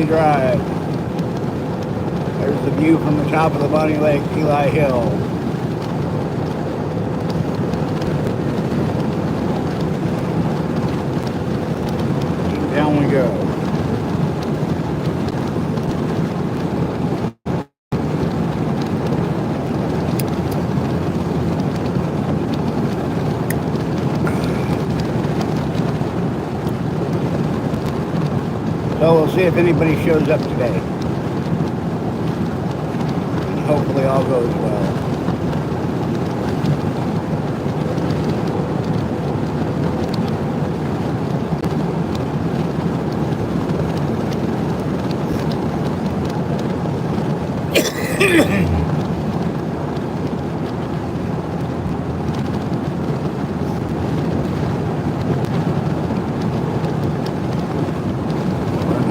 Drive. There's the view from the top of the Bonnie Lake, Eli Hill. And down we go. So we'll see if anybody shows up today. And hopefully all goes well.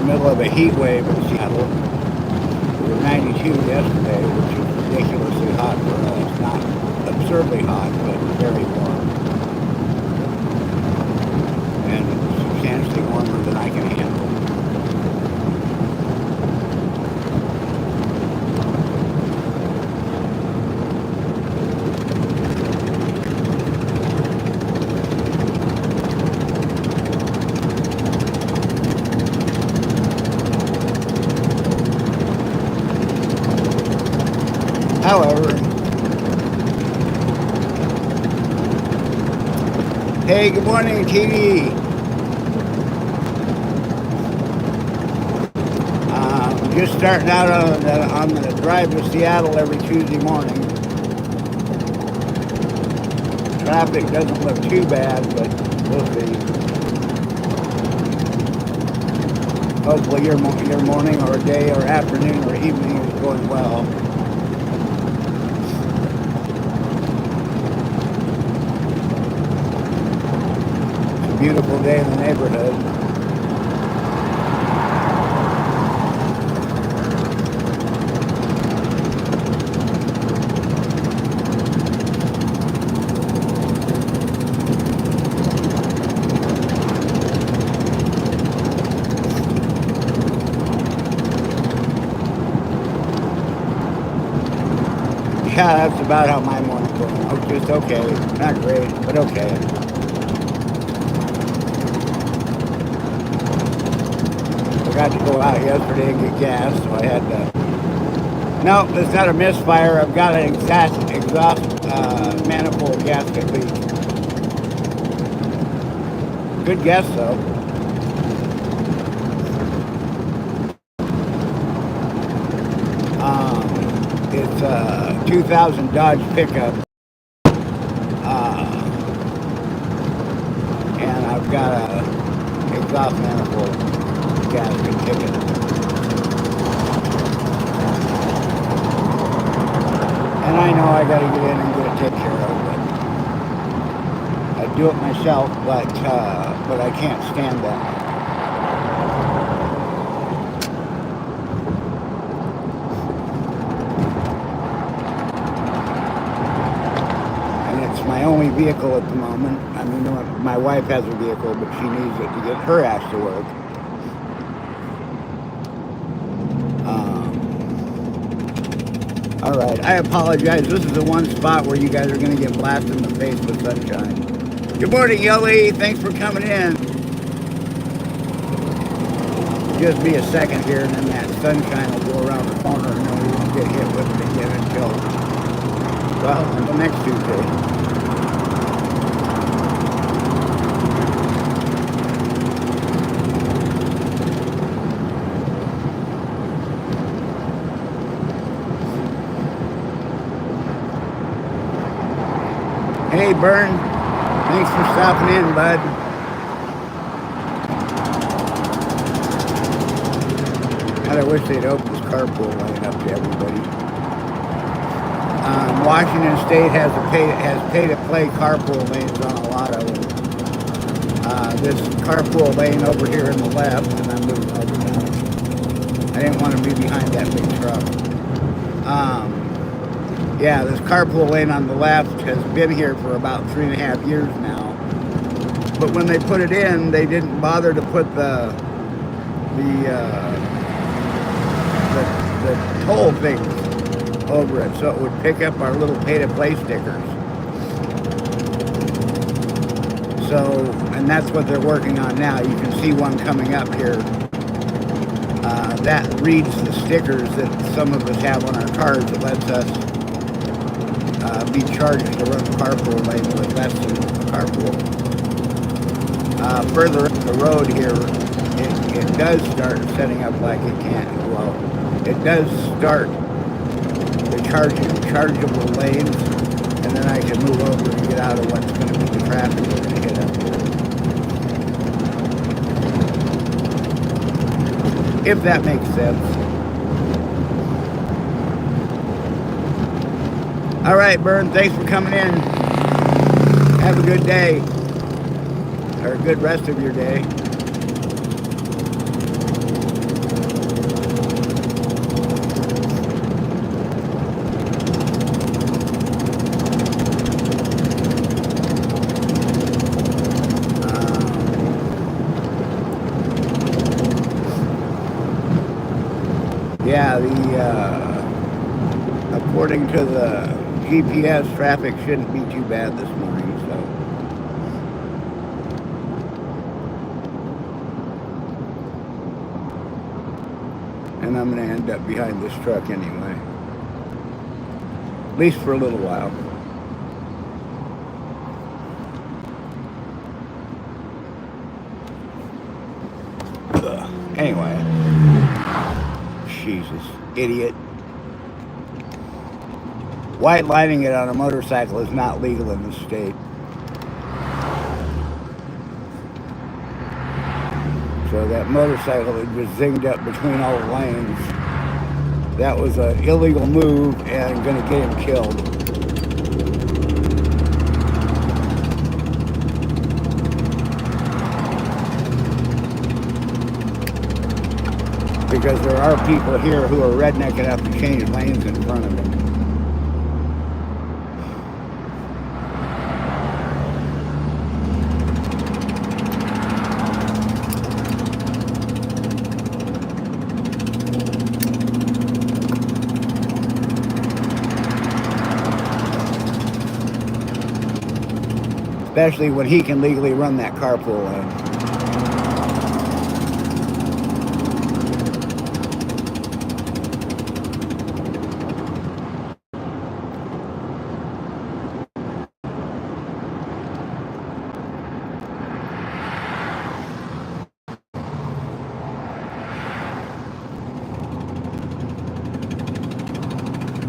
Middle of a heat wave in Seattle. We were 92 yesterday, which is ridiculously hot for us. Not absurdly hot, but very warm. And substantially warmer than I can handle. However, hey, good morning, TD. Just starting out on the drive to Seattle every Tuesday morning. Traffic doesn't look too bad, but we'll see. Hopefully your morning or day or afternoon or evening is going well. Beautiful day in the neighborhood. Yeah, that's about how my morning's going. Oh, just okay. Not great, but okay. Got to go out yesterday and get gas, so I had to. No, it's not a misfire. I've got an exhaust manifold gasket leak. Good guess, though. It's a 2000 Dodge pickup, and I've got a exhaust manifold gasket ticket. And I know I gotta get in and get it taken care of, but I'd do it myself, but I can't stand that. And it's my only vehicle at the moment. I mean, my wife has a vehicle, but she needs it to get her ass to work. All right, I apologize. This is the one spot where you guys are going to get blasted in the face with sunshine. Good morning, Yelly. Thanks for coming in. Just be a second here, and then that sunshine will go around the corner, and then we won't get hit with it again until, well, until next Tuesday. Hey, Bern. Thanks for stopping in, bud. God, I wish they'd open this carpool lane up to everybody. Washington State has pay-to-play carpool lanes on a lot of them. This carpool lane over here in the left, and I'm moving over now. I didn't want to be behind that big truck. Yeah, this carpool lane on the left has been here for about 3.5 years now. But when they put it in, they didn't bother to put the pole things over it so it would pick up our little pay-to-play stickers. So, and that's what they're working on now. You can see one coming up here. That reads the stickers that some of us have on our cars. It lets us be charged to run the carpool lane with less than a carpool. Further up the road here, it does start setting up like it can. Well, it does start the chargeable lanes, and then I can move over and get out of what's going to be the traffic we're going to hit up here. If that makes sense. All right, Bern, thanks for coming in. Have a good day, or a good rest of your day. Yeah, according to the GPS, traffic shouldn't be too bad this morning, so. And I'm going to end up behind this truck anyway. At least for a little while. Anyway. Jesus, idiot. White lining it on a motorcycle is not legal in this state. So that motorcycle that just zinged up between all the lanes, that was an illegal move and going to get him killed. Because there are people here who are redneck enough to change lanes in front of them. Especially when he can legally run that carpool lane.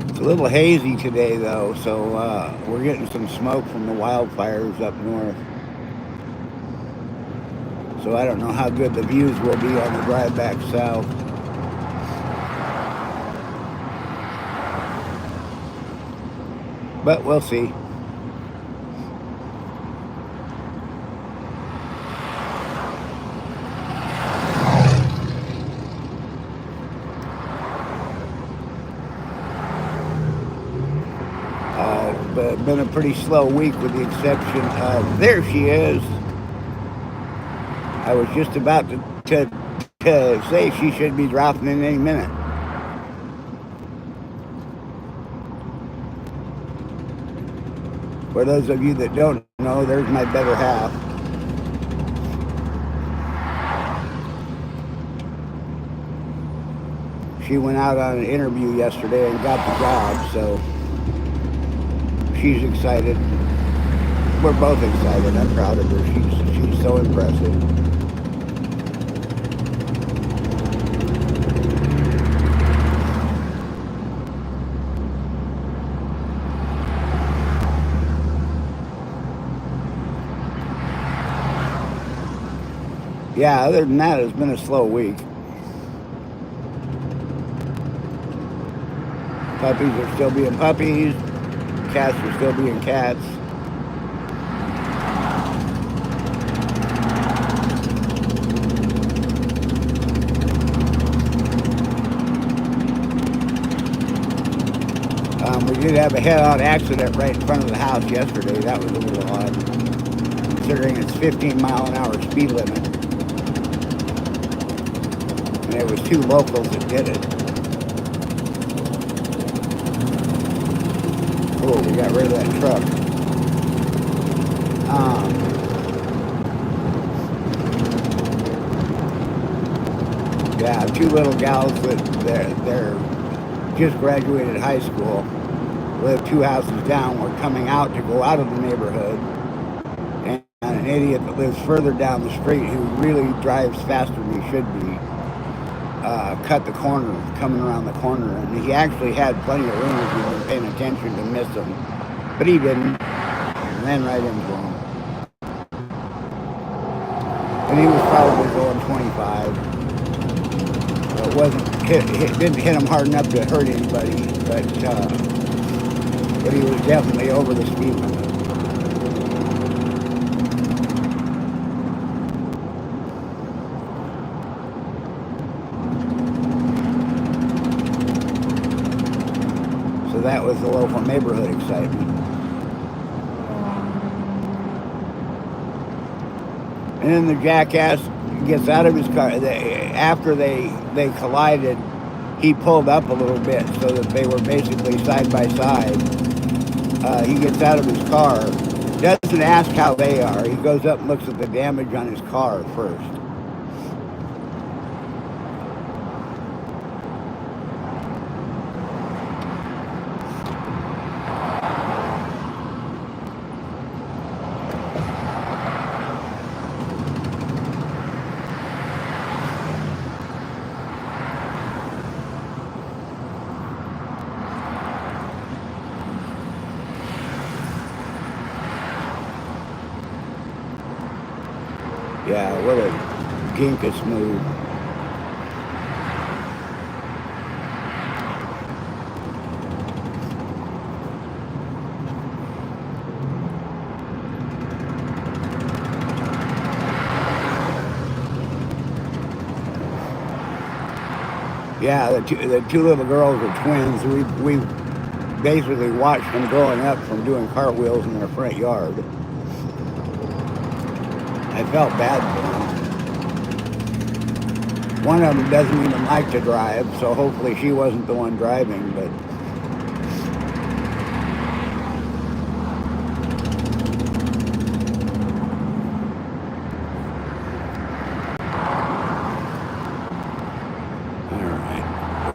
It's a little hazy today though, so we're getting some smoke from the wildfires up north. So I don't know how good the views will be on the drive back south. But we'll see. Been a pretty slow week with the exception of, there she is. I was just about to say she should be dropping in any minute. For those of you that don't know, there's my better half. She went out on an interview yesterday and got the job, so she's excited. We're both excited. I'm proud of her. She's so impressive. Yeah, other than that, it's been a slow week. Puppies are still being puppies. Cats are still being cats. We did have a head-on accident right in front of the house yesterday. That was a little odd, considering it's 15-mile-an-hour speed limit. And it was two locals that did it. Oh, we got rid of that truck. Yeah, two little gals that they're just graduated high school, live two houses down, were coming out to go out of the neighborhood, and an idiot that lives further down the street who really drives faster than he should be cut the corner, coming around the corner, and he actually had plenty of room if he was paying attention to miss him, but he didn't, and ran right into him. And he was probably going 25. It didn't hit him hard enough to hurt anybody, but he was definitely over the speed limit. So that was the local neighborhood excitement. And then the jackass gets out of his car. After they collided, he pulled up a little bit so that they were basically side by side. He gets out of his car, doesn't ask how they are. He goes up and looks at the damage on his car first. Yeah, what a ginkus move. Yeah, the two little girls are twins. We basically watched them growing up from doing cartwheels in their front yard. I felt bad for them. One of them doesn't even like to drive, so hopefully she wasn't the one driving, but all right.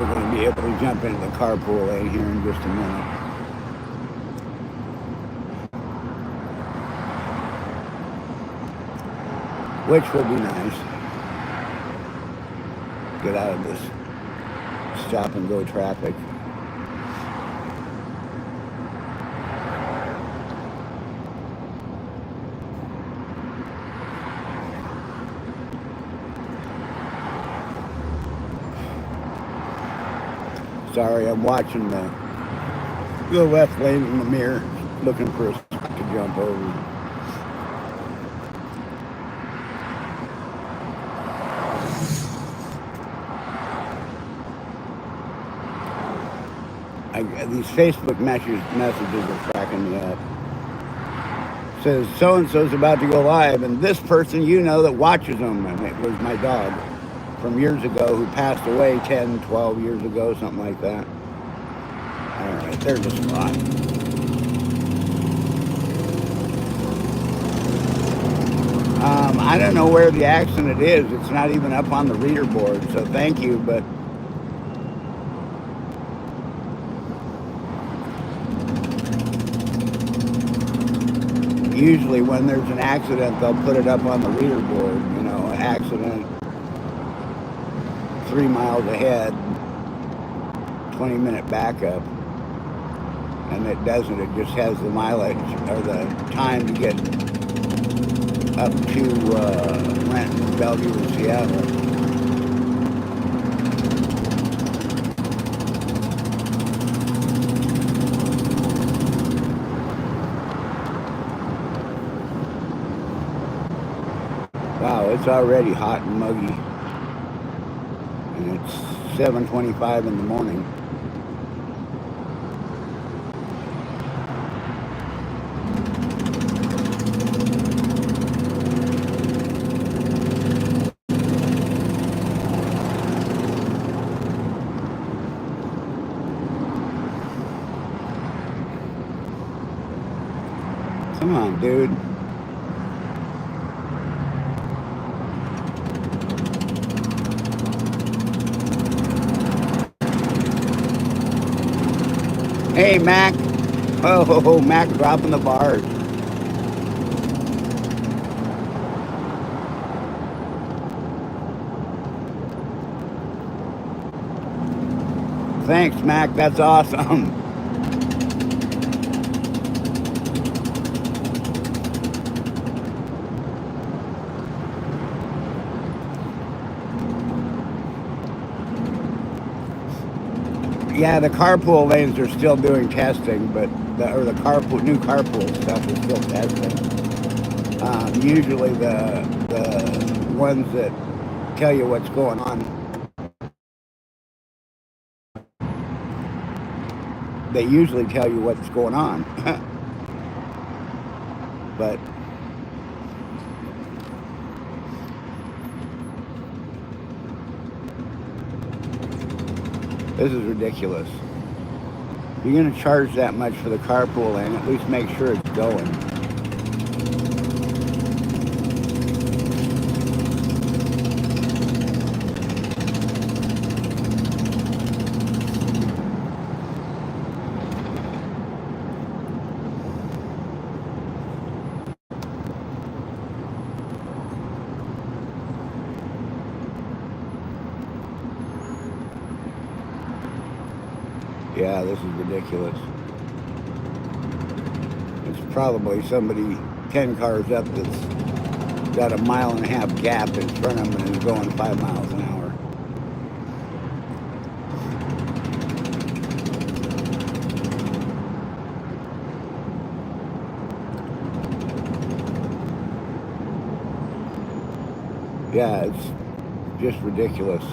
We're going to be able to jump into the carpool lane here in just a minute. Which would be nice. Get out of this stop and go traffic. Sorry, I'm watching the left lane in the mirror, looking for a spot to jump over. These Facebook messages are cracking me up. It says, so-and-so's about to go live, and this person you know that watches them, and it was my dog from years ago who passed away 10, 12 years ago, something like that. All right, there's a spot. I don't know where the accident is. It's not even up on the reader board, so thank you, but usually when there's an accident, they'll put it up on the reader board, you know, accident 3 miles ahead, 20-minute backup. And it doesn't, it just has the mileage or the time to get up to Renton, Bellevue, and Seattle. Wow, it's already hot and muggy. And it's 7:25 in the morning. Come on, dude. Hey, Mac. Oh, Mac dropping the bars. Thanks, Mac. That's awesome. Yeah, the carpool lanes are still doing testing, but the carpool new carpool stuff is still testing. Usually the ones that tell you what's going on, they usually tell you what's going on. But this is ridiculous. If you're going to charge that much for the carpool lane, at least make sure it's going. Yeah, this is ridiculous. It's probably somebody 10 cars up that's got a 1.5 gap in front of them and is going 5 miles an hour. Yeah, it's just ridiculous.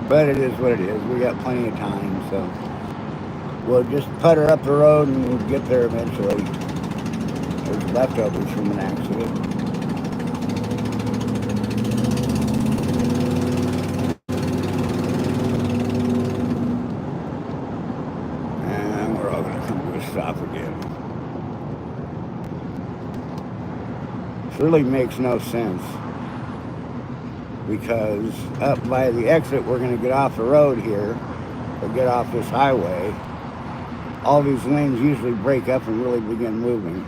But it is what it is. We got plenty of time, so we'll just putter up the road and we'll get there eventually. There's leftovers from an accident. And we're all going to come to a stop again. This really makes no sense, because up by the exit we're going to get off the road here, or get off this highway. All these lanes usually break up and really begin moving.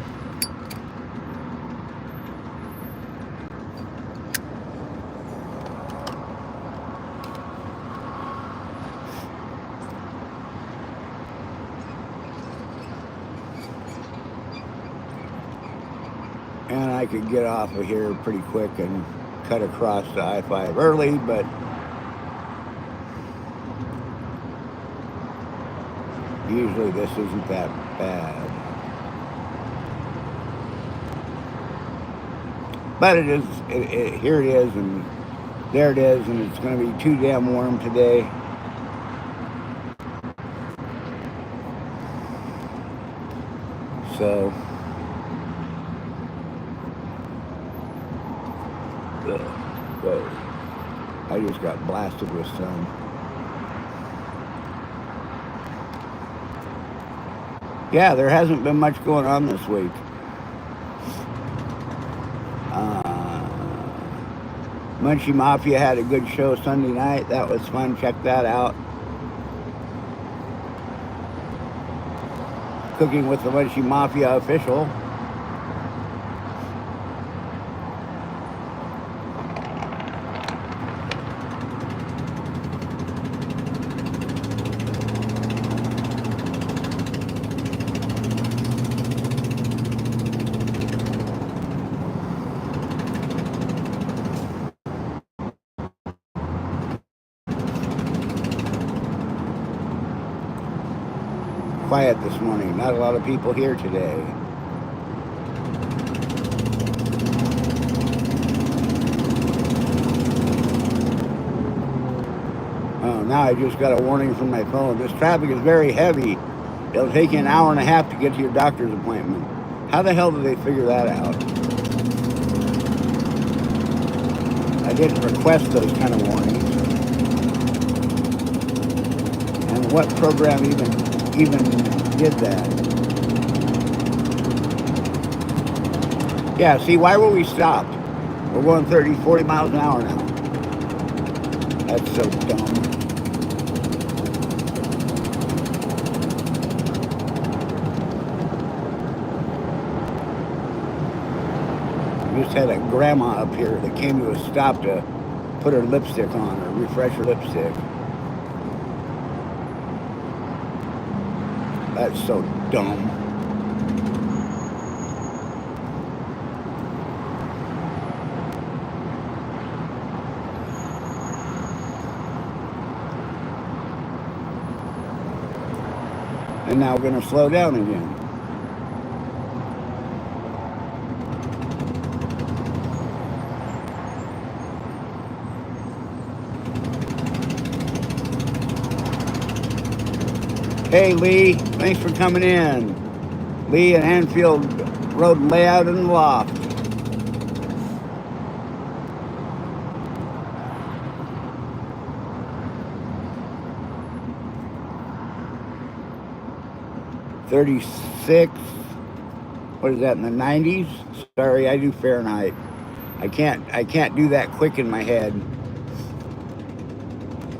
And I could get off of here pretty quick and cut across the I-5 early, but usually this isn't that bad. But it is, here it is, and there it is, and it's going to be too damn warm today. So, whoa, I just got blasted with sun. Yeah, there hasn't been much going on this week. Munchie Mafia had a good show Sunday night. That was fun. Check that out. Cooking with the Munchie Mafia official. Quiet this morning. Not a lot of people here today. Oh, now I just got a warning from my phone. This traffic is very heavy It'll take you an hour and a half to get to your doctor's appointment. How the hell did they figure that out? I didn't request those kind of warnings. And what program even did that? Yeah, see, why were we stopped? We're going 30, 40 miles an hour now. That's so dumb. We just had a grandma up here that came to a stop to put her lipstick on or refresh her lipstick. That's so dumb. And now we're going to slow down again. Hey Lee, thanks for coming in. Lee at Anfield Road Layout and Loft. .36. What is that, in the 90s? Sorry, I do Fahrenheit. I can't do that quick in my head.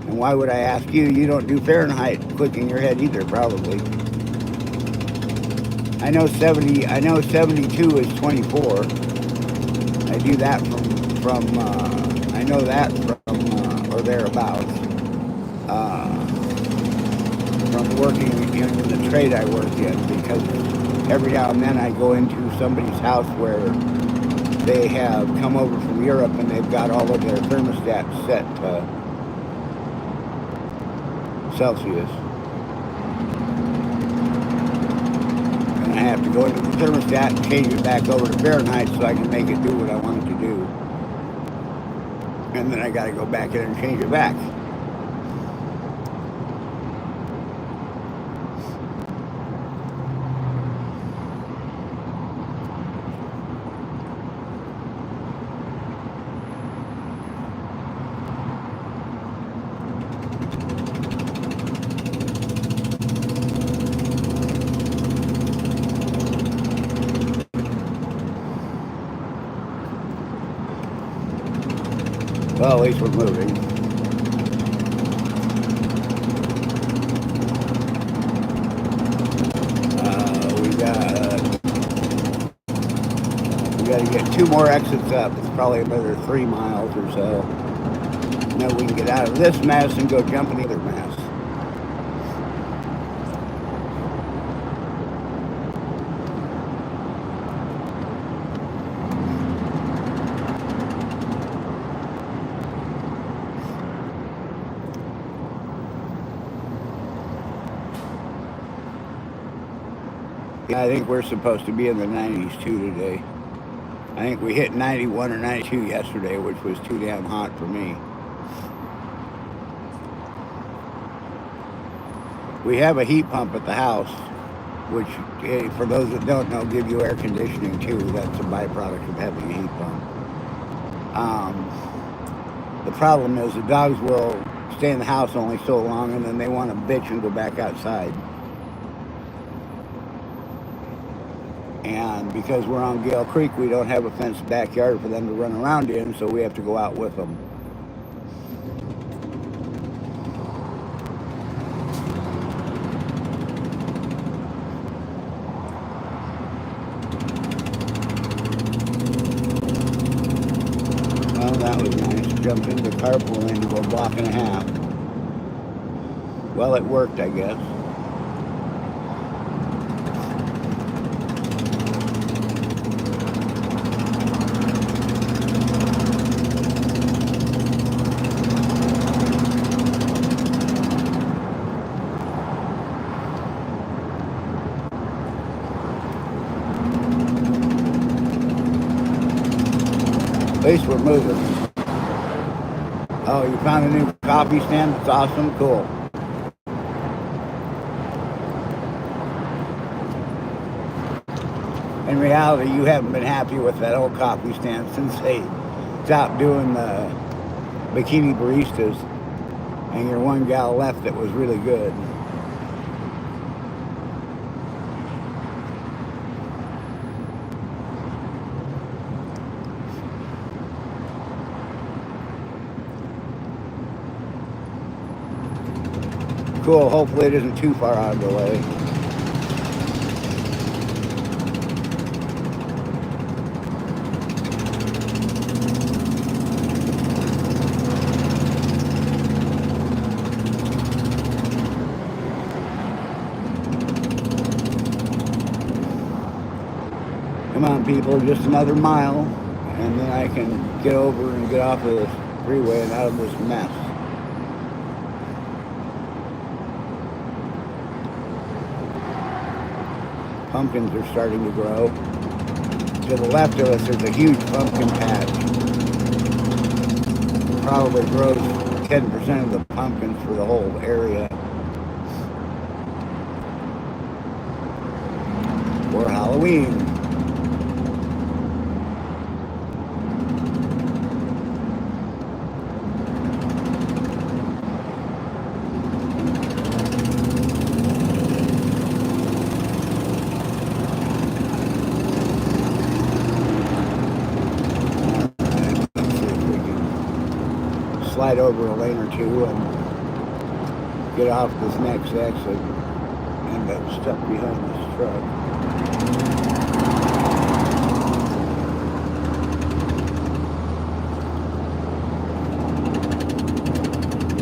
And why would I ask you? You don't do Fahrenheit quick in your head either, probably. I know 72 is 24. I do that from I know that from or thereabouts. From working in the trade I work in, because every now and then I go into somebody's house where they have come over from Europe and they've got all of their thermostats set to Celsius. And I have to go into the thermostat and change it back over to Fahrenheit so I can make it do what I want it to do. And then I got to go back in and change it back. Well, at least we're moving. We got to get 2 more exits up. It's probably another 3 miles or so. And then we can get out of this mess and go jump in the other mess. Yeah, I think we're supposed to be in the 90s too today. I think we hit 91 or 92 yesterday, which was too damn hot for me. We have a heat pump at the house, which, for those that don't know, give you air conditioning too. That's a byproduct of having a heat pump. The problem is the dogs will stay in the house only so long, and then they want to bitch and go back outside. And because we're on Gale Creek, we don't have a fenced backyard for them to run around in, so we have to go out with them. Well, that was nice. Jumped into the carpool lane to go a block and a half. Well, it worked, I guess. At least we're moving. Oh, you found a new coffee stand? That's awesome. Cool. In reality, you haven't been happy with that old coffee stand since they stopped doing the bikini baristas, and your one gal left that was really good. Cool, hopefully it isn't too far out of the way. Come on, people, just another mile, and then I can get over and get off of this freeway and out of this mess. Pumpkins are starting to grow. To the left of us, there's a huge pumpkin patch. Probably grows 10% of the pumpkins for the whole area. For Halloween. Slide over a lane or two and get off this next exit and end up stuck behind this truck.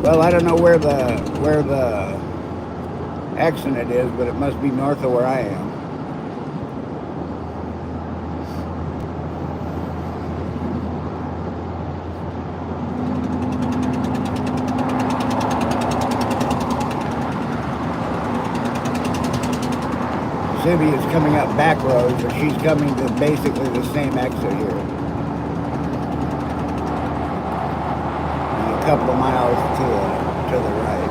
Well, I don't know where the exit is, but it must be north of where I am. Zibby is coming up back roads, and she's coming to basically the same exit here. And a couple of miles to the right.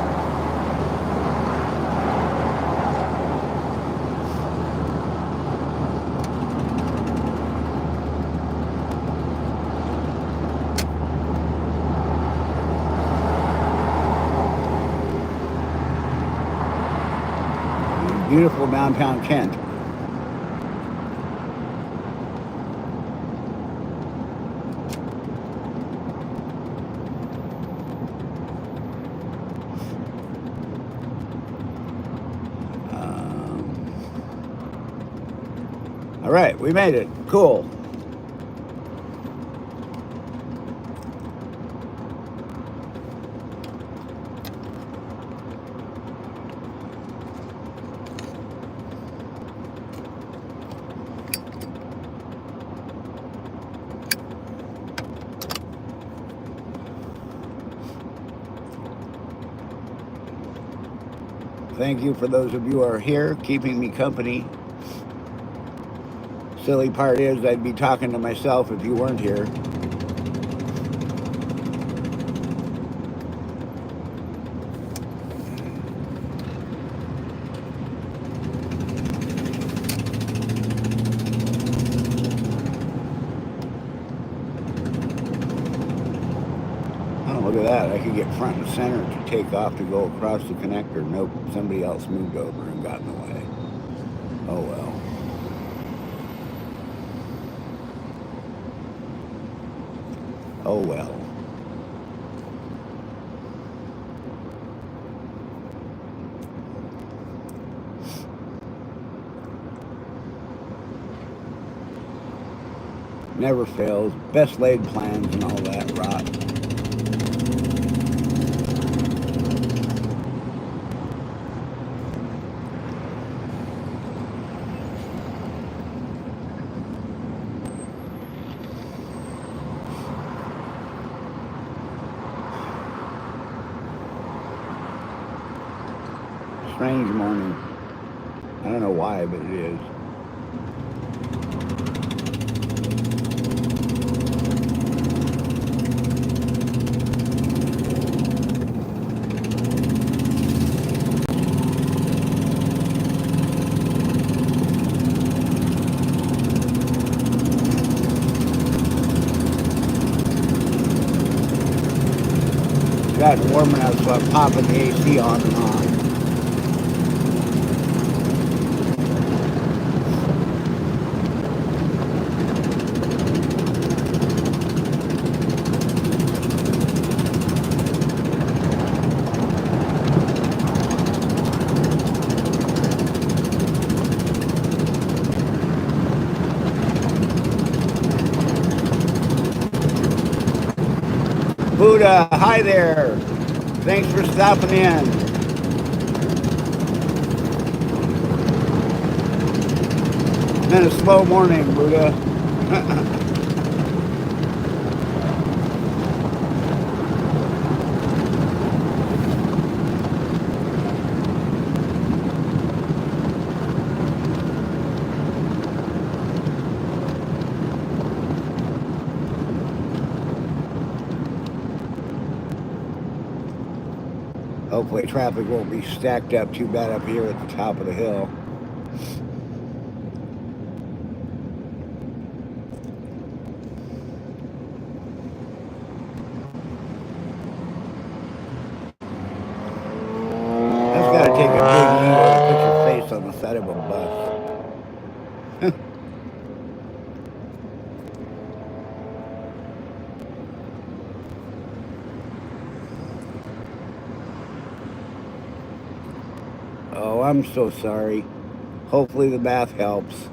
Beautiful downtown Kent. All right, we made it. Cool. Thank you for those of you who are here, keeping me company. Silly part is I'd be talking to myself if you weren't here. Oh, look at that. I could get front and center to take off to go across the connector. Nope, somebody else moved over and got in the way. Oh well. Oh well. Never fails. Best laid plans and all that rot. Strange morning. I don't know why, but it is. It's gotten warm enough, so I'm popping the AC on and on. Buddha, hi there. Thanks for stopping in. It's been a slow morning, Buddha. Hopefully traffic won't be stacked up too bad up here at the top of the hill. That's got to take a big ego to put your face on the side of a bus. Oh, I'm so sorry. Hopefully the bath helps.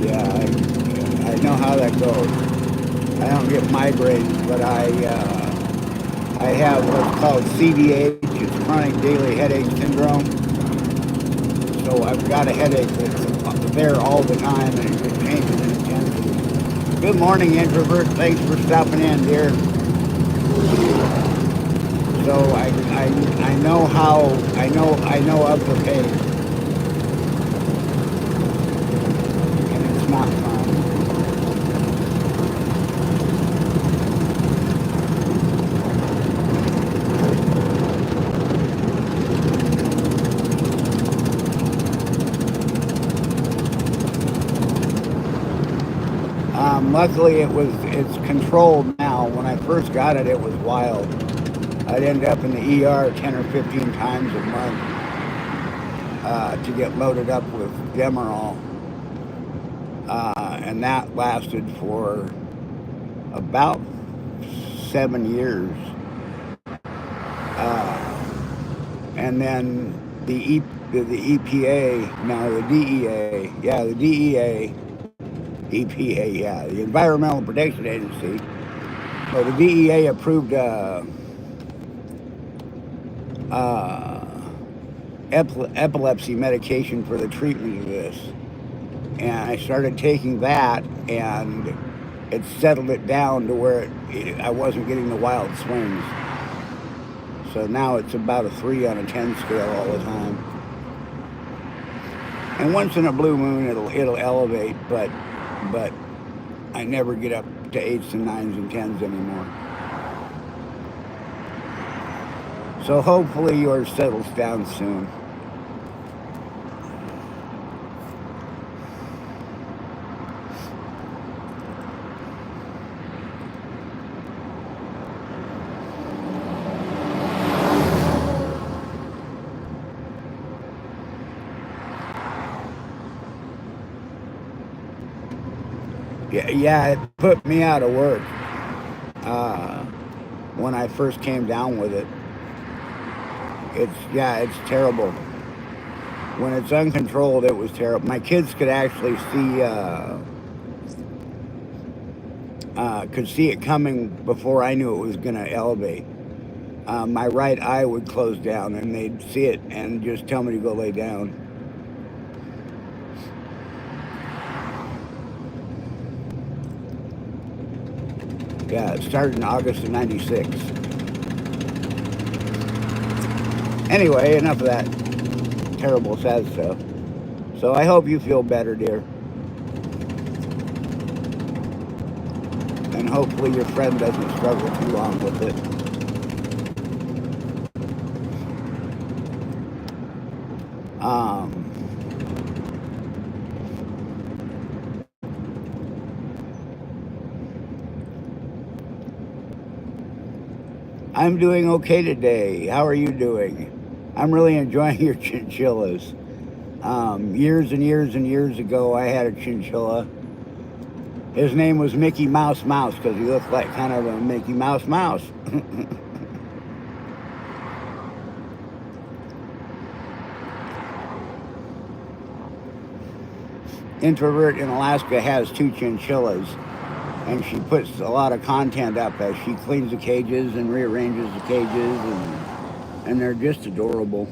Yeah, I know how that goes. I don't get migraines, but I have what's called CDH. It's chronic daily headache syndrome. So I've got a headache that's there all the time, and it just changes in intensity. Good morning, introvert. Thanks for stopping in, dear. So I know how I know of the pain, and it's not fun. Luckily, it's controlled now. When I first got it, it was wild. I'd end up in the ER 10 or 15 times a month to get loaded up with Demerol, and that lasted for about 7 years. And then the EPA, no, the DEA, yeah, the DEA, EPA, yeah, the Environmental Protection Agency. So the DEA approved epilepsy medication for the treatment of this, and I started taking that, and it settled it down to where I wasn't getting the wild swings. So now it's about a 3 on a 10 scale all the time. And once in a blue moon, it'll elevate, but I never get up to 8s and 9s and 10s anymore. So hopefully yours settles down soon. Yeah, it put me out of work when I first came down with it. It's terrible. When it's uncontrolled, it was terrible. My kids could actually see it coming before I knew it was going to elevate. My right eye would close down, and they'd see it and just tell me to go lay down. Yeah, it started in August of '96. Anyway, enough of that terrible, sad stuff. So I hope you feel better, dear. And hopefully your friend doesn't struggle too long with it. I'm doing okay today. How are you doing? I'm really enjoying your chinchillas. Years and years and years ago, I had a chinchilla. His name was Mickey Mouse Mouse because he looked like kind of a Mickey Mouse Mouse. Introvert in Alaska has 2 chinchillas, and she puts a lot of content up as she cleans the cages and rearranges the cages, and they're just adorable.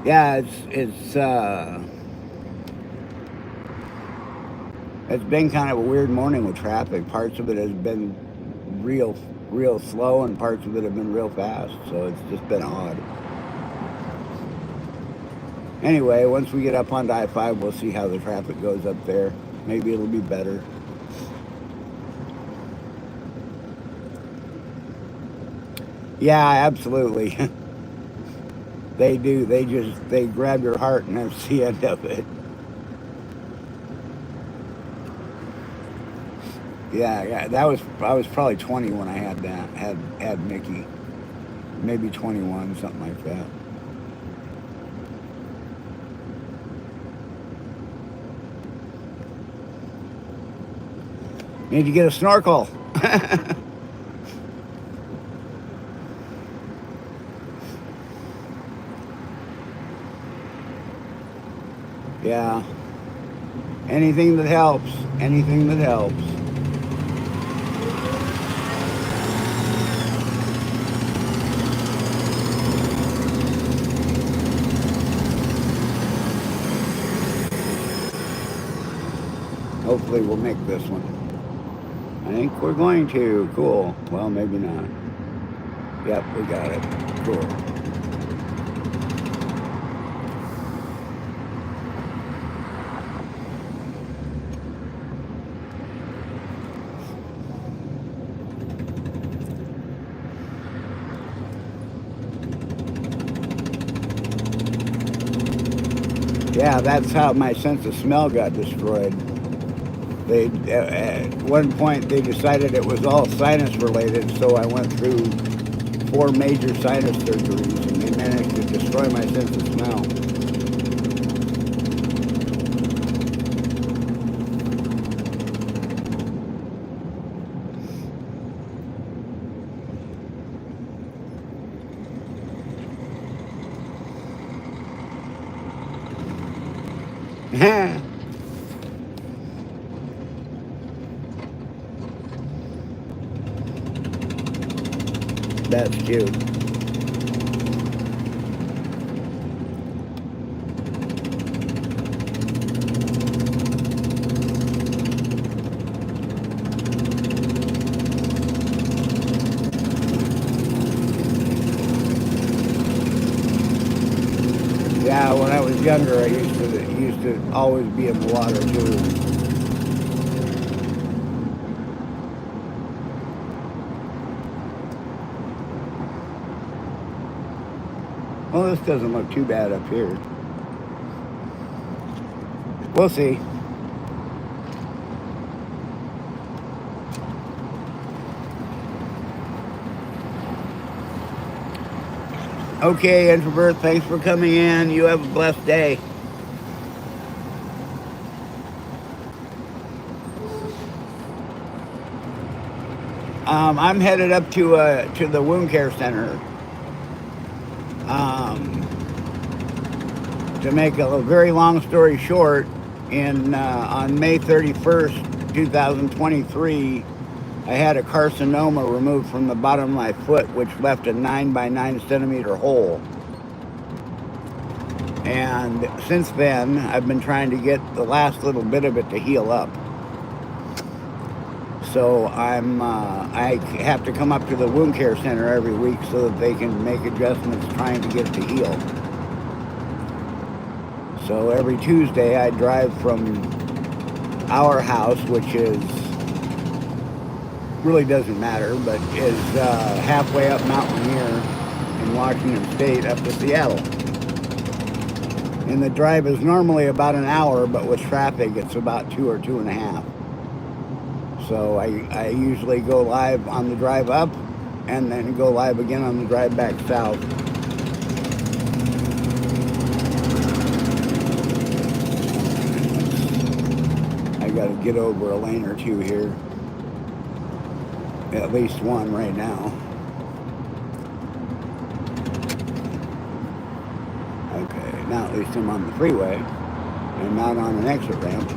Yeah, it's been kind of a weird morning with traffic. Parts of it has been real slow, and parts of it have been real fast. So it's just been odd. Anyway, once we get up onto I-5, we'll see how the traffic goes up there. Maybe it'll be better. Yeah, absolutely. They do. They grab your heart, and that's the end of it. Yeah. I was probably 20 when I had that. Had Mickey. Maybe 21, something like that. Need to get a snorkel. Yeah. Anything that helps. Anything that helps. Hopefully we'll make this one. I think we're going to. Cool. Well, maybe not. Yep, we got it. Cool. Yeah, that's how my sense of smell got destroyed. They at one point they decided it was all sinus related, so I went through 4 major sinus surgeries, and they managed to destroy my sense of smell. That's cute. Yeah, when I was younger, I used to always be in the water too. Well, this doesn't look too bad up here. We'll see. Okay, introvert, thanks for coming in. You have a blessed day. I'm headed up to the wound care center. To make a very long story short, on May 31st, 2023, I had a carcinoma removed from the bottom of my foot, which left a 9 by 9 centimeter hole. And since then, I've been trying to get the last little bit of it to heal up. So I have to come up to the wound care center every week so that they can make adjustments trying to get it to heal. So every Tuesday I drive from our house, which is, really doesn't matter, but is halfway up Mount Rainier in Washington State up to Seattle. And the drive is normally about an hour, but with traffic, it's about 2 or 2.5. So I usually go live on the drive up and then go live again on the drive back south. I got to get over a lane or two here. At least one right now. Okay, now at least I'm on the freeway and not on an exit ramp.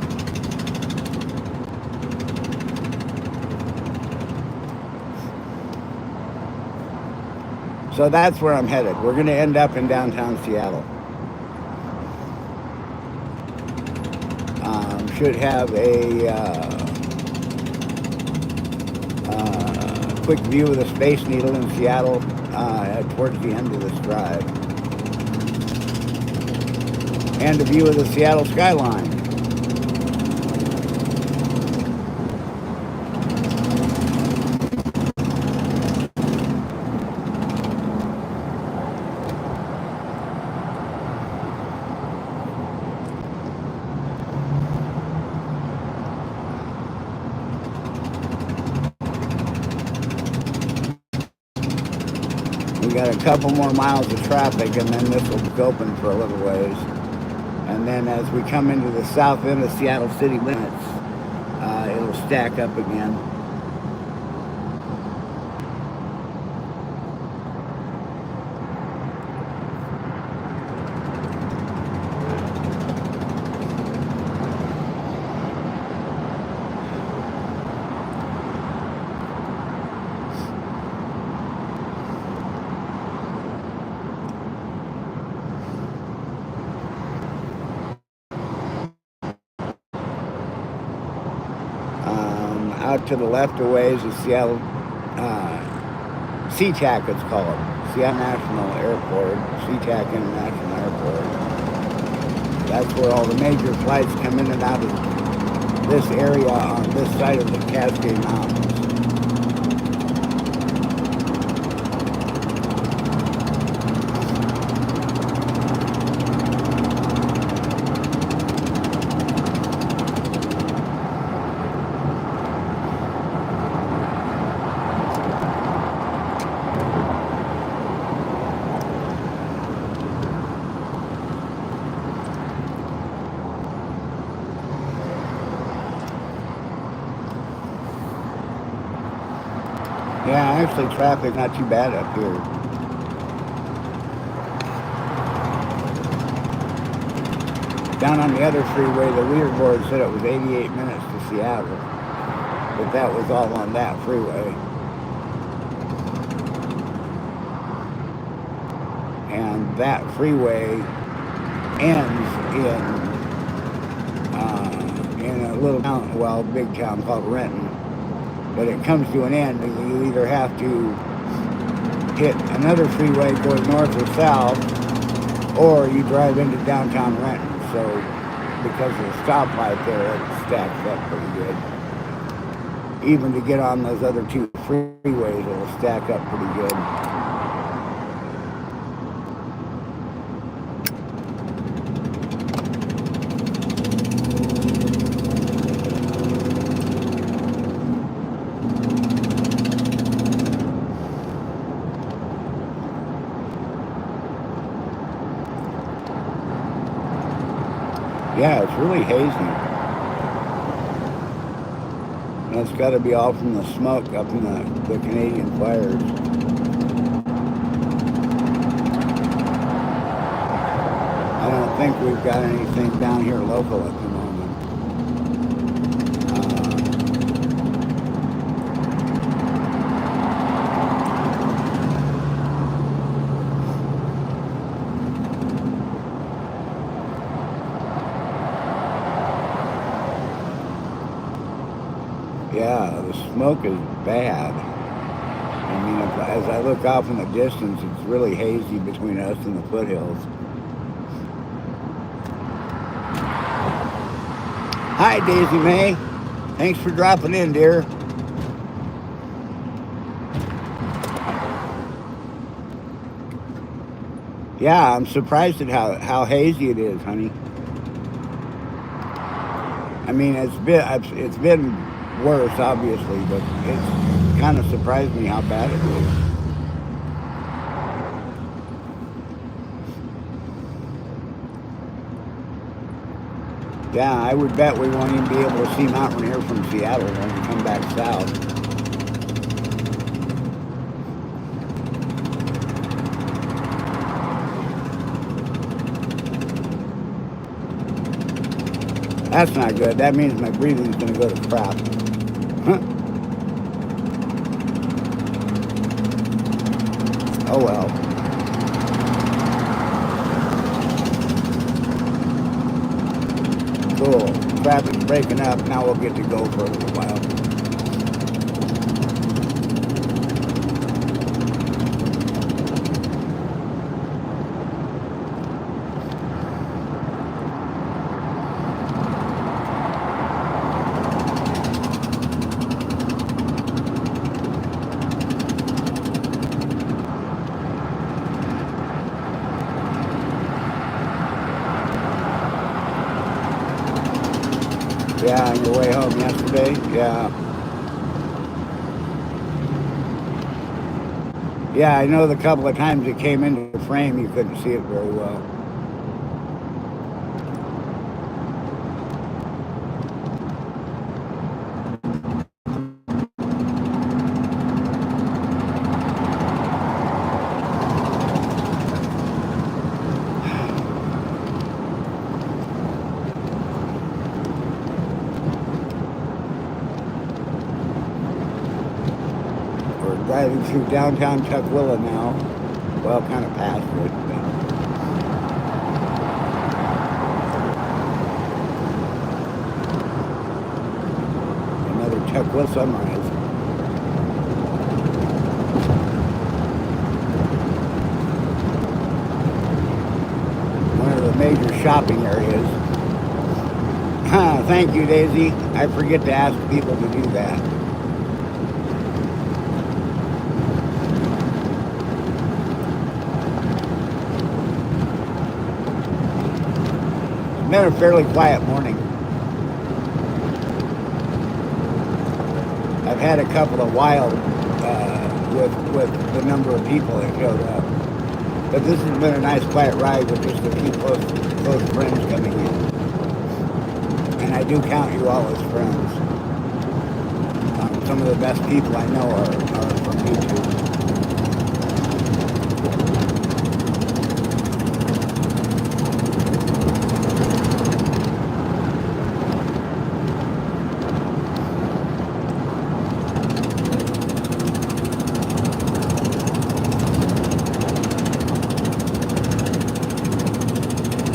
So that's where I'm headed. We're going to end up in downtown Seattle. Should have a quick view of the Space Needle in Seattle towards the end of this drive. And a view of the Seattle skyline. We got a couple more miles of traffic, and then this will be open for a little ways. And then as we come into the south end of Seattle city limits, it'll stack up again. Out to the left a ways is Seattle, SeaTac it's called, Seattle National Airport, SeaTac International Airport. That's where all the major flights come in and out of this area on this side of the Cascade Mountains. Yeah, actually traffic not too bad up here. Down on the other freeway, the leaderboard said it was 88 minutes to Seattle, but that was all on that freeway. And that freeway ends in a little town, well, big town called Renton. But it comes to an end, and you either have to hit another freeway going north or south, or you drive into downtown Renton. So, because of the stoplight there, it stacks up pretty good. Even to get on those other two freeways, it'll stack up pretty good. Yeah, it's really hazy. And it's got to be all from the smoke up in the Canadian fires. I don't think we've got anything down here local at the moment. Yeah, the smoke is bad. I mean, as I look off in the distance, it's really hazy between us and the foothills. Hi, Daisy May. Thanks for dropping in, dear. Yeah, I'm surprised at how hazy it is, honey. I mean, it's been worse, obviously, but it's kind of surprised me how bad it is. Yeah, I would bet we won't even be able to see Mount Rainier from Seattle when we come back south. That's not good. That means my breathing's going to go to crap. Huh. Oh well. Cool. Traffic's breaking up. Now we'll get to go for a little while. Yeah, on your way home yesterday? Yeah. Yeah, I know the couple of times it came into the frame, you couldn't see it very well. We're driving through downtown Tukwila now. Well, kind of past it. Another Tukwila sunrise. One of the major shopping areas. Thank you, Daisy. I forget to ask people to do that. It's been a fairly quiet morning. I've had a couple of wild with the number of people that showed up. But this has been a nice quiet ride with just a few close friends coming in. And I do count you all as friends. Some of the best people I know are from YouTube.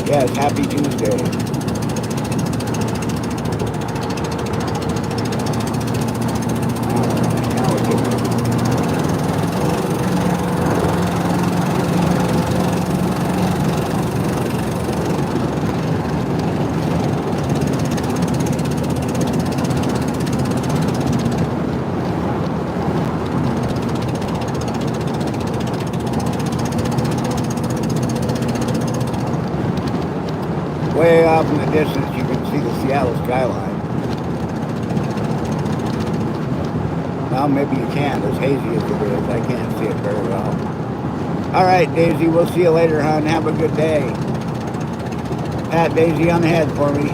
Yes, happy Tuesday. Way off in the distance, you can see the Seattle skyline. Well, maybe you can, as hazy as it is. I can't see it very well. All right, Daisy, we'll see you later, hon. Have a good day. Pat Daisy on the head for me.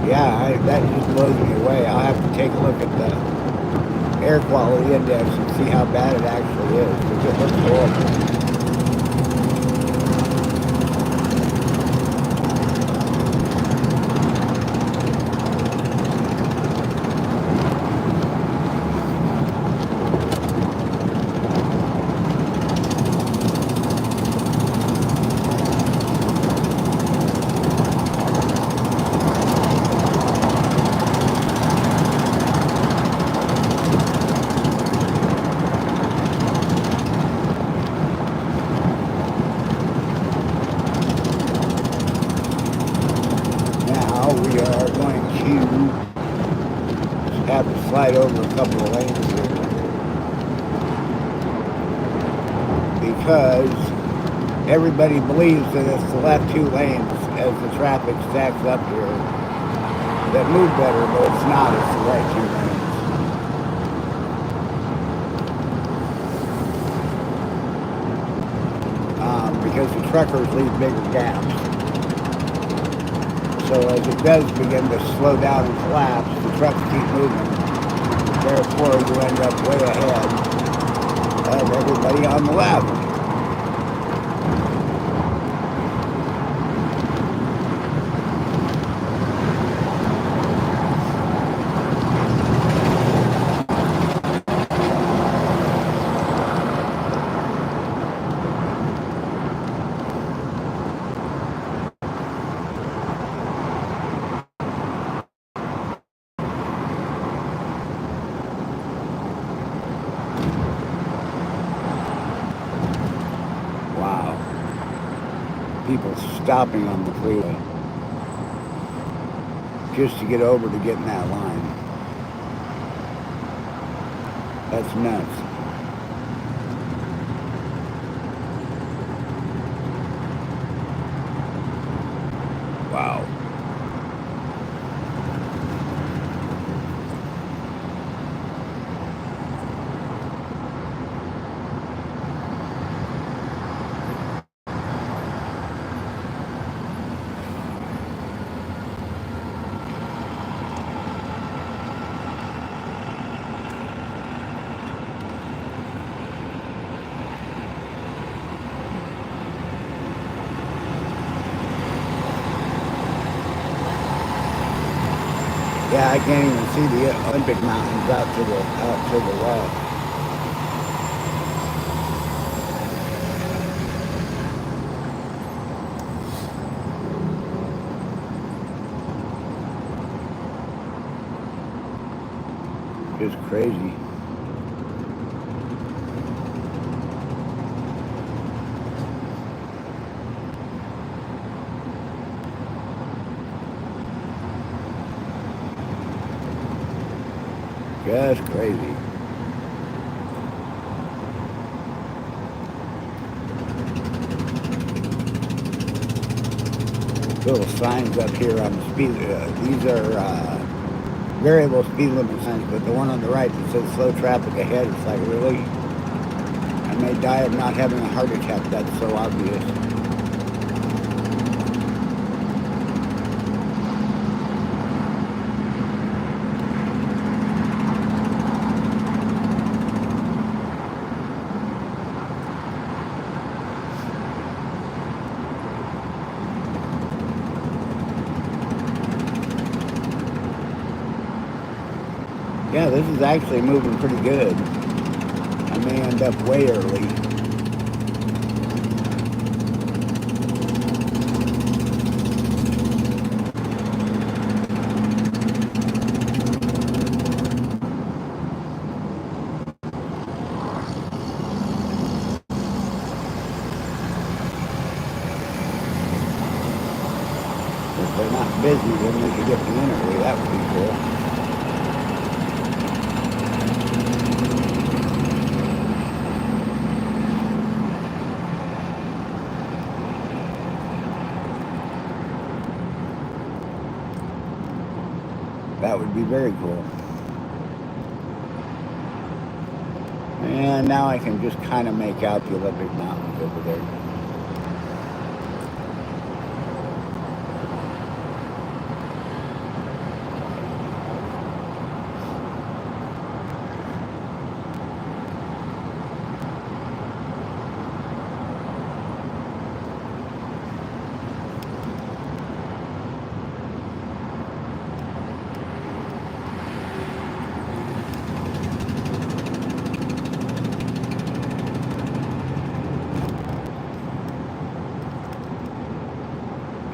Yeah, that just blows me away. I'll have to take a look at the air quality index and see how bad it actually is, because it looks horrible. slide over a couple of lanes here because everybody believes that it's the left two lanes as the traffic stacks up here that move better, but it's not. It's the right two lanes. Because the truckers leave bigger gaps. So as it does begin to slow down and collapse, the trucks keep moving. Therefore, you end up way ahead of everybody on the left. People stopping on the freeway just to get over to get in that line. That's nuts. Wow. Yeah, I can't even see the Olympic Mountains out to the west. Just crazy. Just crazy. Little signs up here on the speed. These are variable speed limit signs, but the one on the right that says slow traffic ahead, it's like, really? I may die of not having a heart attack. That's so obvious. Yeah, this is actually moving pretty good. I may end up way early. If they're not busy, then they can get me in early. That would be cool. That would be very cool. And now I can just kind of make out the Olympic Mountains over there.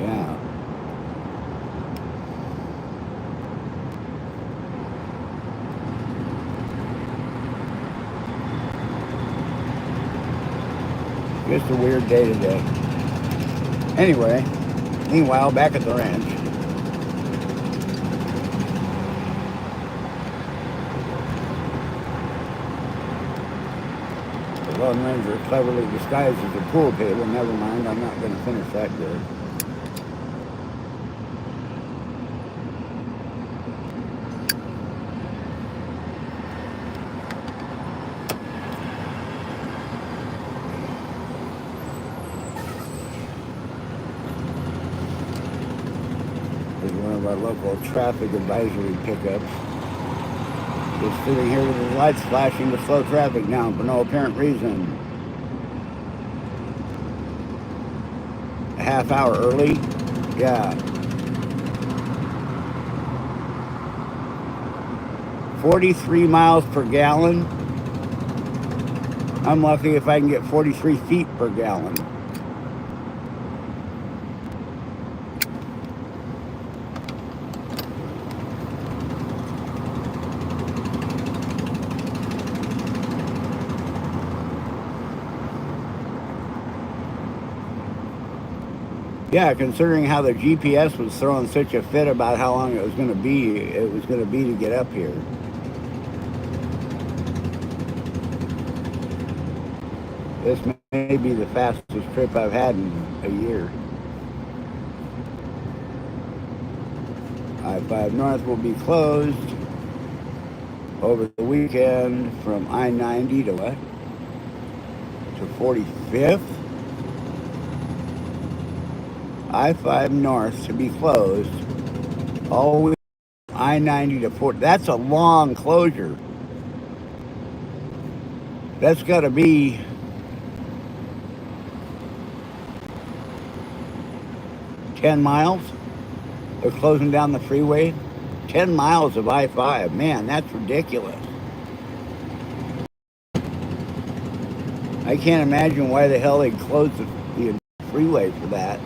Yeah. Just a weird day today. Anyway, meanwhile, back at the ranch. The Lone Ranger cleverly disguised as a pool table. Never mind, I'm not going to finish that good. There's one of our local traffic advisory pickups. Just sitting here with his lights flashing to slow traffic down for no apparent reason. A half hour early? Yeah. 43 miles per gallon. I'm lucky if I can get 43 feet per gallon. Yeah, considering how the GPS was throwing such a fit about how long it was going to be to get up here. This may be the fastest trip I've had in a year. I-5 North will be closed over the weekend from I-90 to what? To 45th? I-5 North to be closed all week. I-90 to 40. That's a long closure. That's got to be 10 miles. They're closing down the freeway. 10 miles of I-5. Man, that's ridiculous. I can't imagine why the hell they closed the freeway for that.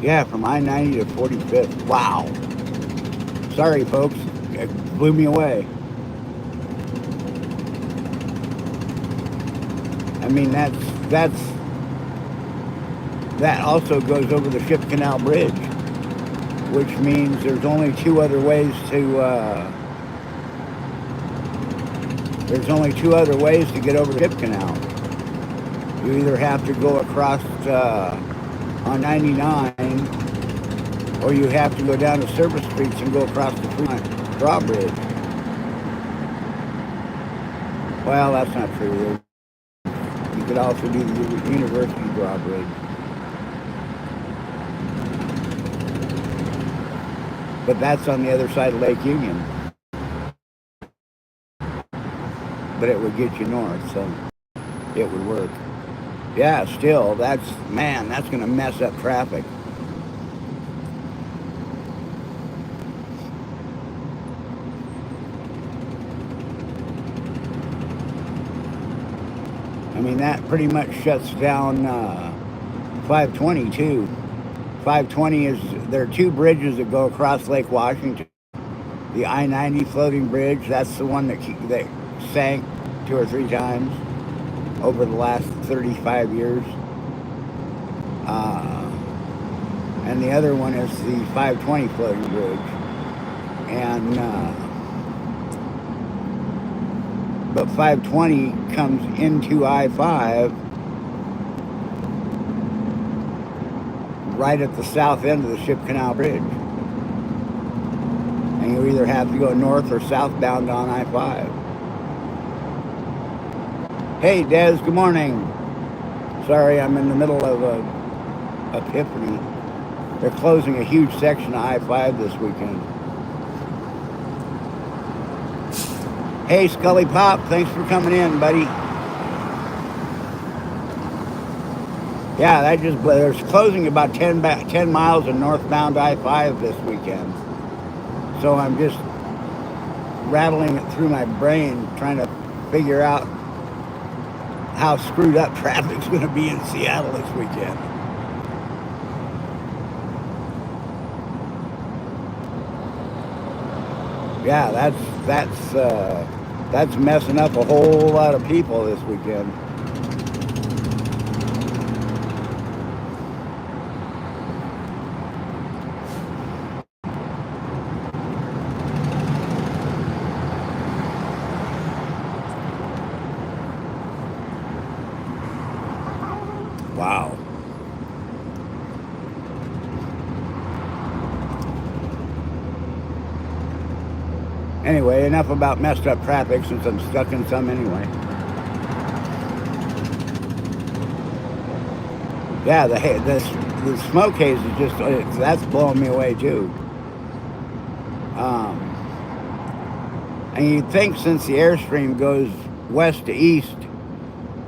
Yeah, from I-90 to 45th. Wow. Sorry, folks. It blew me away. I mean, that also goes over the Ship Canal Bridge, which means there's only two other ways to get over the Ship Canal. You either have to go across on 99, or you have to go down to service streets and go across the Fremont drawbridge. Well, that's not true. You could also do the University drawbridge. But that's on the other side of Lake Union. But it would get you north, so it would work. Yeah, still, that's going to mess up traffic. I mean, that pretty much shuts down 520 too. 520 there are two bridges that go across Lake Washington. The I-90 floating bridge, that's the one that sank 2 or 3 times over the last 35 years. And the other one is the 520 floating bridge. And but 520 comes into I-5 right at the south end of the Ship Canal Bridge. And you either have to go north or southbound on I-5. Hey, Des, good morning. Sorry, I'm in the middle of a epiphany. They're closing a huge section of I-5 this weekend. Hey, Scully Pop, thanks for coming in, buddy. Yeah, there's closing about 10 miles of northbound I-5 this weekend. So I'm just rattling it through my brain, trying to figure out how screwed up traffic's going to be in Seattle this weekend. Yeah, that's messing up a whole lot of people this weekend. Anyway, enough about messed up traffic since I'm stuck in some anyway. Yeah, the smoke haze is just, that's blowing me away too. Um, and you'd think since the airstream goes west to east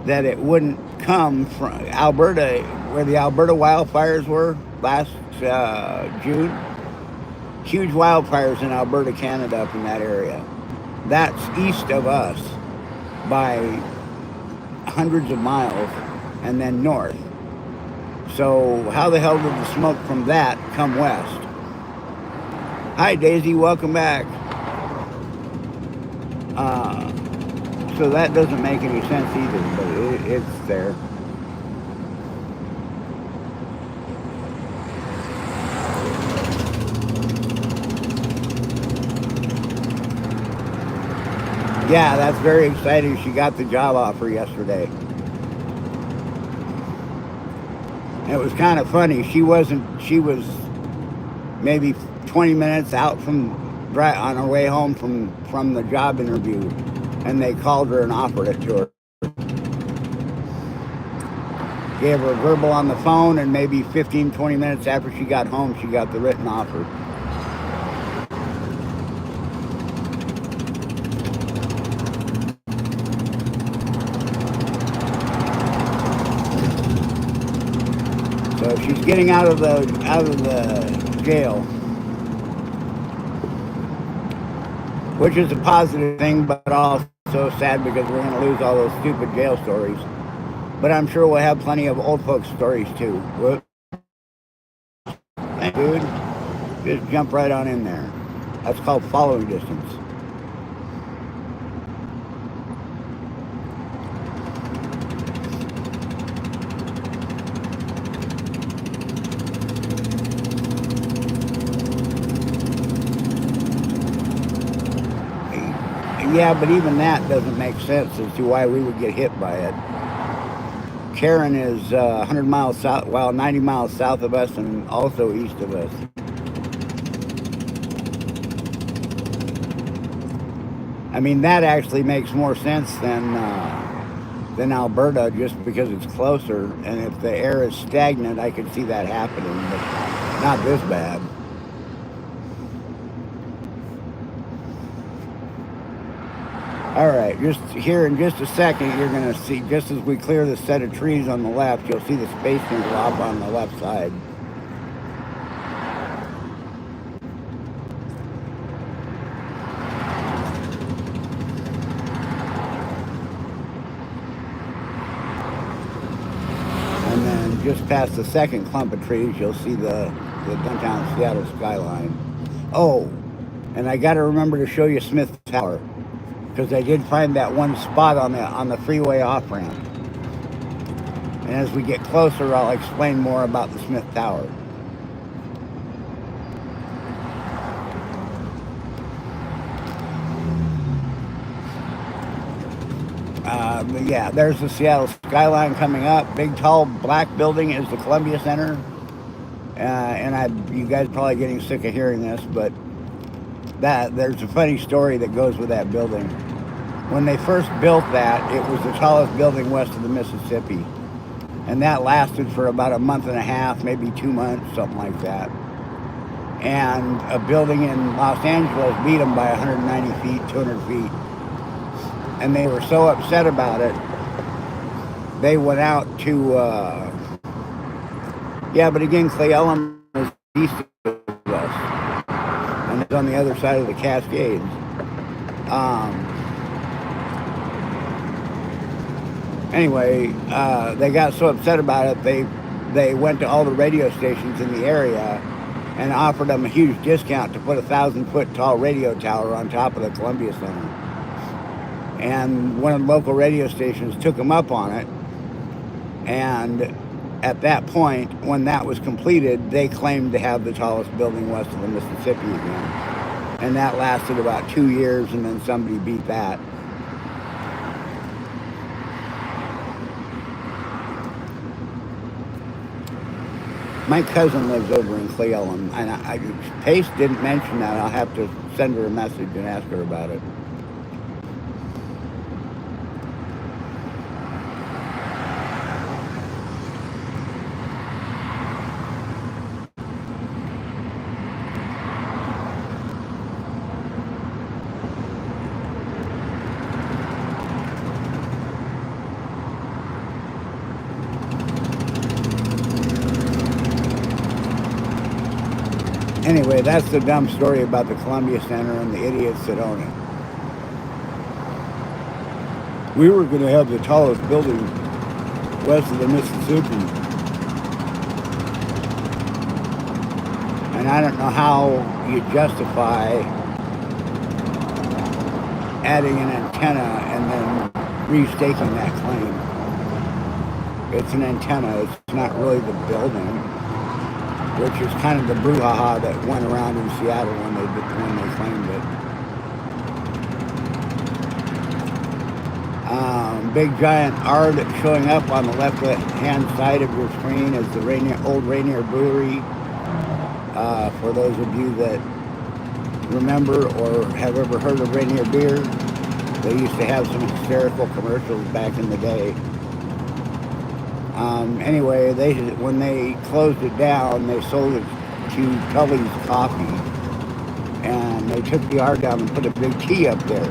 that it wouldn't come from Alberta, where the Alberta wildfires were last June. Huge wildfires in Alberta, Canada, up in that area. That's east of us by hundreds of miles and then north. So how the hell did the smoke from that come west? Hi Daisy, welcome back. So that doesn't make any sense either, but it's there. Yeah, that's very exciting. She got the job offer yesterday. It was kind of funny. She was maybe 20 minutes out on her way home from the job interview, and they called her and offered it to her. Gave her a verbal on the phone, and maybe 15, 20 minutes after she got home, she got the written offer. So she's getting out of the jail, which is a positive thing, but also sad because we're going to lose all those stupid jail stories. But I'm sure we'll have plenty of old folks stories too. Whoop. Thank you, dude. Just jump right on in there. That's called following distance. Yeah, but even that doesn't make sense as to why we would get hit by it. Karen is 100 miles south, well, 90 miles south of us and also east of us. I mean, that actually makes more sense than Alberta, just because it's closer. And if the air is stagnant, I could see that happening, but not this bad. All right, just here in just a second, you're going to see, just as we clear this set of trees on the left, you'll see the Space Needle off on the left side. And then just past the second clump of trees, you'll see the downtown Seattle skyline. Oh, and I got to remember to show you Smith Tower, because I did find that one spot on the freeway off-ramp. And as we get closer, I'll explain more about the Smith Tower. Yeah, there's the Seattle skyline coming up. Big, tall, black building is the Columbia Center. And you guys are probably getting sick of hearing this, but there's a funny story that goes with that building. When they first built that, it was the tallest building west of the Mississippi. And that lasted for about a month and a half, maybe 2 months, something like that. And a building in Los Angeles beat them by 190 feet, 200 feet. And they were so upset about it, they went out to, yeah, but again, Cle Elum is east of us. And it's on the other side of the Cascades. Anyway, they got so upset about it, they went to all the radio stations in the area and offered them a huge discount to put a 1,000-foot tall radio tower on top of the Columbia Center. And one of the local radio stations took them up on it. And at that point, when that was completed, they claimed to have the tallest building west of the Mississippi again. And that lasted about 2 years, and then somebody beat that. My cousin lives over in Cleveland, and Pace didn't mention that. I'll have to send her a message and ask her about it. Anyway, that's the dumb story about the Columbia Center and the idiots that own it. We were going to have the tallest building west of the Mississippi. And I don't know how you justify adding an antenna and then restaking that claim. It's an antenna, it's not really the building, which is kind of the brouhaha that went around in Seattle when they claimed it. Big giant R that's showing up on the left-hand side of your screen is the old Rainier Brewery. For those of you that remember or have ever heard of Rainier Beer, they used to have some hysterical commercials back in the day. Anyway, when they closed it down, they sold it to Tully's Coffee, and they took the R down and put a big T up there.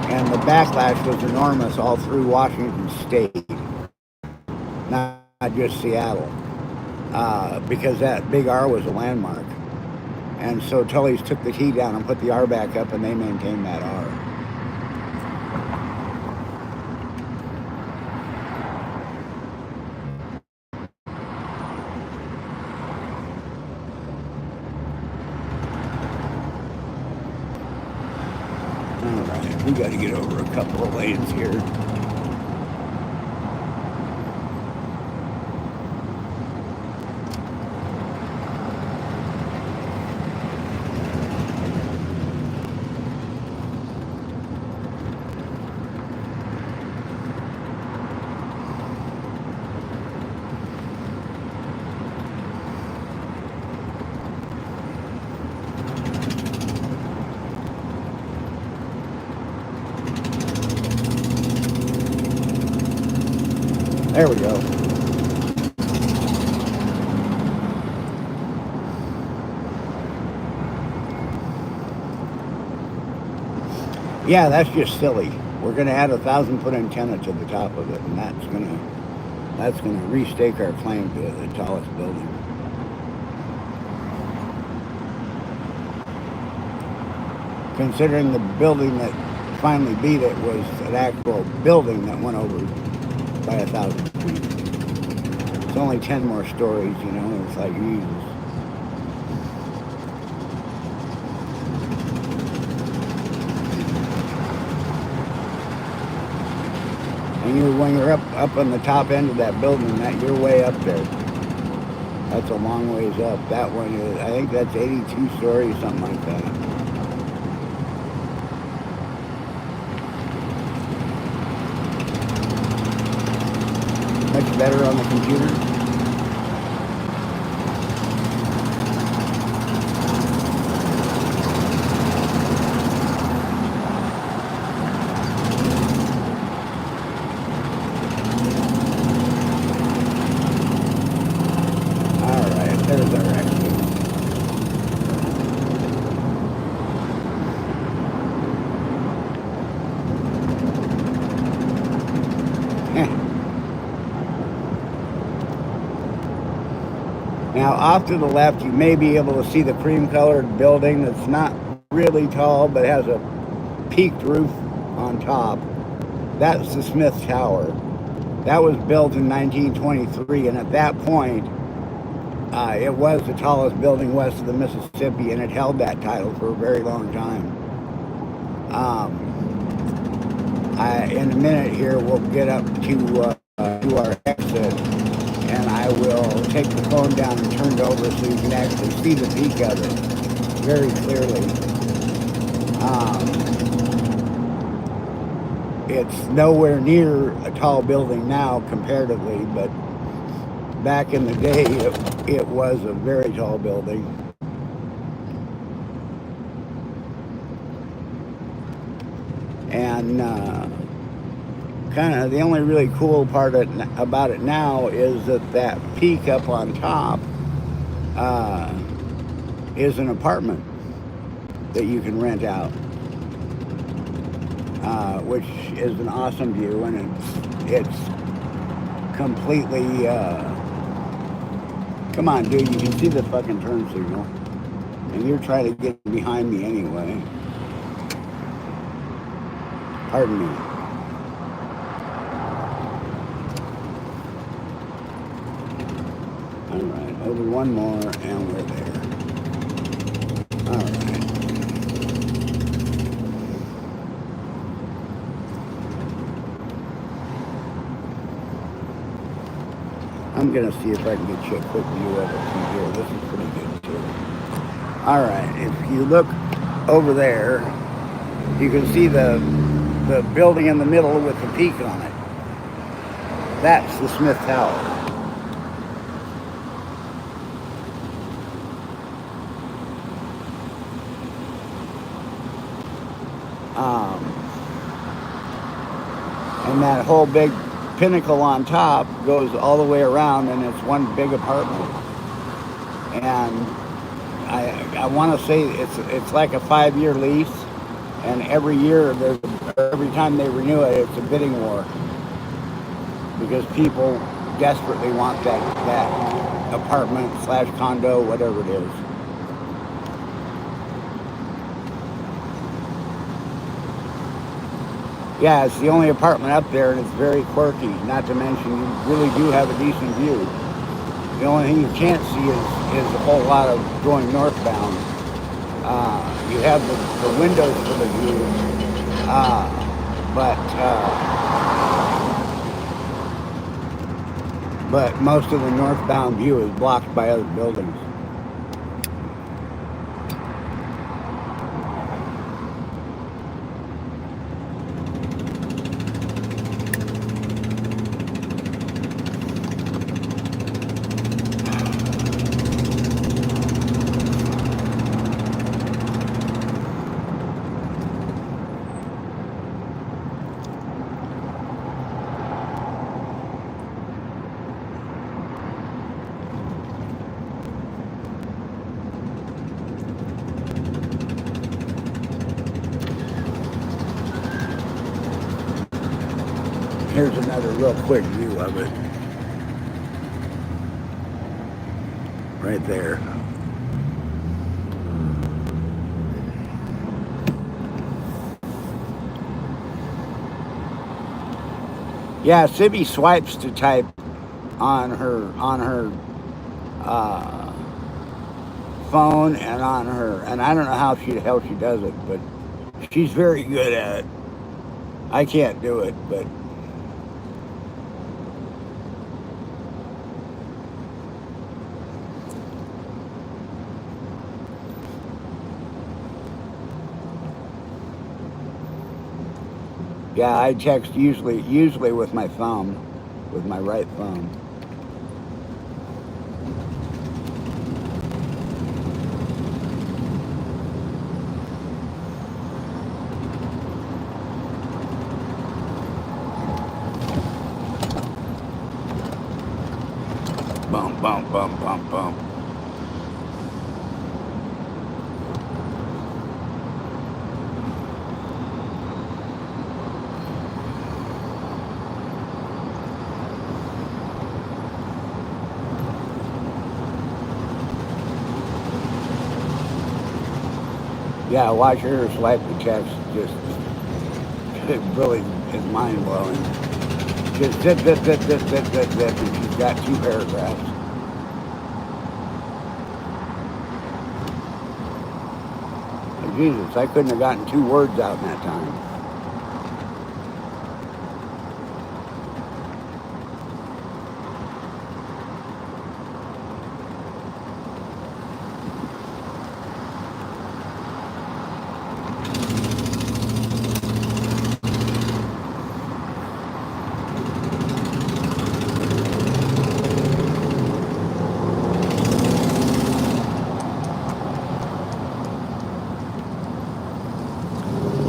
And the backlash was enormous all through Washington State, not just Seattle, because that big R was a landmark. And so Tully's took the T down and put the R back up, and they maintained that R. Alright, we got to get over a couple of lanes here. There we go. Yeah, that's just silly. We're going to add a 1,000-foot antenna to the top of it, and that's going to restake our claim to the tallest building. Considering the building that finally beat it was an actual building that went over by 1,000 feet. It's only 10 more stories, you know. It's like, Jesus. And when you're up on the top end of that building, you're way up there. That's a long ways up. That one is, I think that's 82 stories, something like that. Much better on the computer. All right, there's our exit. Now, off to the left, you may be able to see the cream-colored building that's not really tall, but has a peaked roof on top. That's the Smith Tower. That was built in 1923, and at that point, it was the tallest building west of the Mississippi, and it held that title for a very long time. In a minute here, we'll get up to our exit, and I will take the phone down and turn it over so you can actually see the peak of it very clearly. It's nowhere near a tall building now comparatively, but back in the day, it was a very tall building. And kind of the only really cool part about it now is that peak up on top is an apartment that you can rent out, which is an awesome view, and it's completely. Come on, dude! You can see the fucking turn signal, and you're trying to get behind me anyway. Pardon me. All right, over one more, and we're there. All right. I'm gonna see if I can get you a quick view of it from here. This is pretty good too. All right, if you look over there, you can see the building in the middle with the peak on it. That's the Smith Tower. And that whole big pinnacle on top goes all the way around, and it's one big apartment. And I want to say it's like a 5-year lease, and every year every time they renew it, it's a bidding war because people desperately want that apartment / condo, whatever it is. Yeah, it's the only apartment up there, and it's very quirky. Not to mention, you really do have a decent view. The only thing you can't see is a whole lot of going northbound. You have the windows for the view, but most of the northbound view is blocked by other buildings. Here's another real quick view of it. Right there. Yeah, Sibby swipes to type on her phone and on her, and I don't know how she does it, but she's very good at it. I can't do it, but yeah, I text usually with my thumb, with my right thumb. Bump, bump, bump, bump, bump. Yeah, watch her swipe the text. Just, it really is mind blowing. Just zip, zip, zip, zip, zip, zip, zip, and she's got 2 paragraphs. Like, Jesus, I couldn't have gotten 2 words out in that time.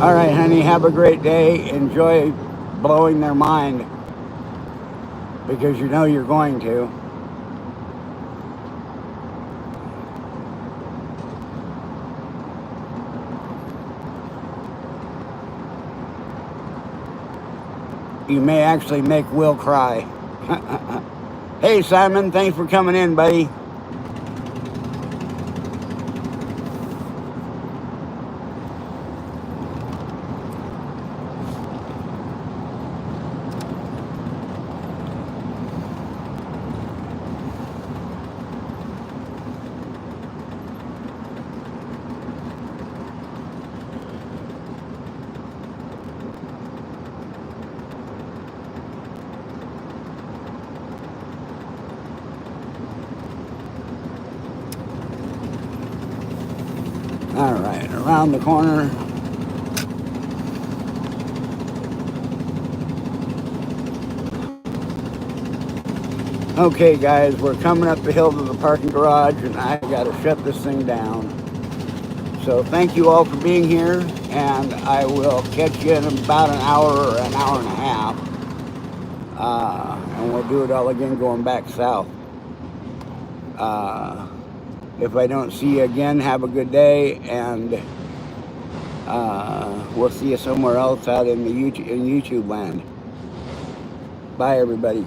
All right, honey, have a great day. Enjoy blowing their mind because you know you're going to. You may actually make Will cry. Hey, Simon, thanks for coming in, buddy. All right, around the corner. Okay, guys, we're coming up the hill to the parking garage, and I got to shut this thing down. So thank you all for being here, and I will catch you in about an hour or an hour and a half. And we'll do it all again going back south. If I don't see you again, have a good day, and we'll see you somewhere else out in the YouTube land. Bye, everybody.